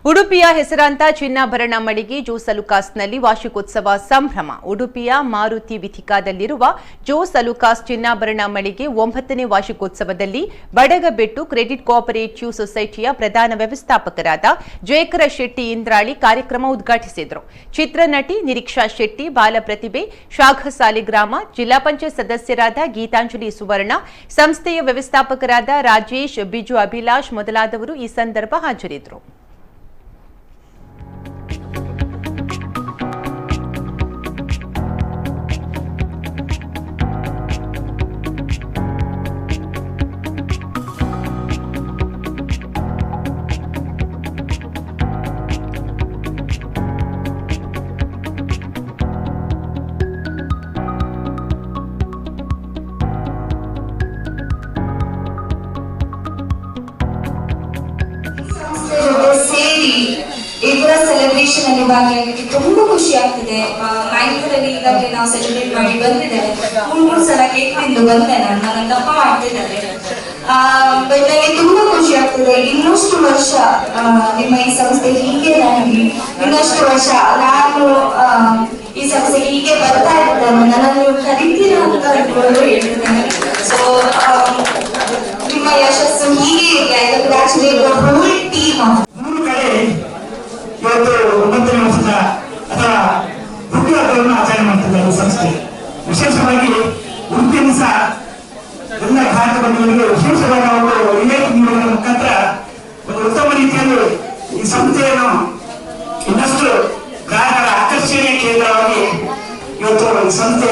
ಉಡುಪಿಯ ಹೆಸರಾಂತ ಚಿನ್ನಾಭರಣ ಮಳಿಗೆ ಜೋಸ್ ಅಲುಕಾಸ್ನಲ್ಲಿ ವಾರ್ಷಿಕೋತ್ಸವ ಸಂಭ್ರಮ. ಉಡುಪಿಯ ಮಾರುತಿ ವಿಥಿಕಾದಲ್ಲಿರುವ ಜೋಸ್ ಅಲುಕಾಸ್ ಚಿನ್ನಾಭರಣ ಮಳಿಗೆ 9ನೇ ವಾರ್ಷಿಕೋತ್ಸವದಲ್ಲಿ ಬಡಗಬೆಟ್ಟು ಕ್ರೆಡಿಟ್ ಕೋಆಪರೇಟಿವ್ ಸೊಸೈಟಿಯ ಪ್ರಧಾನ ವ್ಯವಸ್ಥಾಪಕರಾದ ಜಯಕರ ಶೆಟ್ಟಿ ಇಂದ್ರಾಳಿ ಕಾರ್ಯಕ್ರಮ ಉದ್ಘಾಟಿಸಿದರು. ಚಿತ್ರನಟಿ ನಿರೀಕ್ಷಾ ಶೆಟ್ಟಿ, ಬಾಲ ಪ್ರತಿಭೆ ಶಾಖ ಸಾಲಿಗ್ರಾಮ, ಜಿಲ್ಲಾ ಪಂಚಾಯತ್ ಸದಸ್ಯರಾದ ಗೀತಾಂಜಲಿ ಸುವರ್ಣ, ಸಂಸ್ಥೆಯ ವ್ಯವಸ್ಥಾಪಕರಾದ ರಾಜೇಶ್, ಬಿಜು ಅಭಿಲಾಷ್ ಮೊದಲಾದವರು ಈ ಸಂದರ್ಭ ಹಾಜರಿದ್ದರು. ಇದರ ಸೆಲೆಬ್ರೇಷನ್ ಅಲ್ಲಿ ಭಾಗಿಯಾಗಿ ತುಂಬಾ ಖುಷಿ ಆಗ್ತಿದೆ. 9th ಈಗಾಗಲೇ ನಾವು ಸೆಲೆಬ್ರೇಟ್ ಮಾಡಿ ಬಂದಿದ್ದೇವೆ. 3 ಸಲ ಕೇಕ್ ತಿಂದು ಬಂದೆ. ನನ್ನ ದಪ್ಪ ಮಾಡ್ತಿದ್ದಾರೆ. ನನಗೆ ತುಂಬಾ ಖುಷಿ ಆಗ್ತಿದೆ. ಇನ್ನಷ್ಟು ವರ್ಷ ನಿಮ್ಮ ಈ ಸಂಸ್ಥೆ ಹೀಗೆ ನನಗೆ ಇನ್ನಷ್ಟು ವರ್ಷ ನಾನು ಈ ಸಂಸ್ಥೆ ಹೀಗೆ ಬರ್ತಾ ಇರ್ತೇನೆ. ನನ್ನನ್ನು ಕರೀತೀರಾ ಅಂತ ಅನ್ಕೊಂಡು ಹೇಳ್ತಿದ್ದೇನೆ. ಸೊ ನಿಮ್ಮ ಯಶಸ್ಸು ಹೀಗೆ ಇದೆ. ಹೋಲ್ ಟೀಮ್ ಇವತ್ತು 9ನೇ ವರ್ಷದ ಅಥವಾ ಹುಟ್ಟುಹಬ್ಬವನ್ನು ಆಚರಣೆ ಮಾಡ್ತಿದ್ದಾರೆ ಸಂಸ್ಥೆ. ವಿಶೇಷವಾಗಿ ಉಡುಪಿಯನ್ನು ಸಹ ಎಲ್ಲ ಭಾರತ ಬಂಧುಗಳಿಗೆ ವಿಶೇಷವಾಗಿ ಅವರು ರಿಲೇಟ್ ನೀಡುವುದರ ಮುಖಾಂತರ ಒಂದು ಉತ್ತಮ ರೀತಿಯಲ್ಲಿ ಈ ಸಂಸ್ಥೆಯನ್ನು ಇನ್ನಷ್ಟು ಗ್ರಾಹಕರ ಆಕರ್ಷಣೆಯ ಕೇಂದ್ರವಾಗಿ ಇವತ್ತು ಈ ಸಂಸ್ಥೆ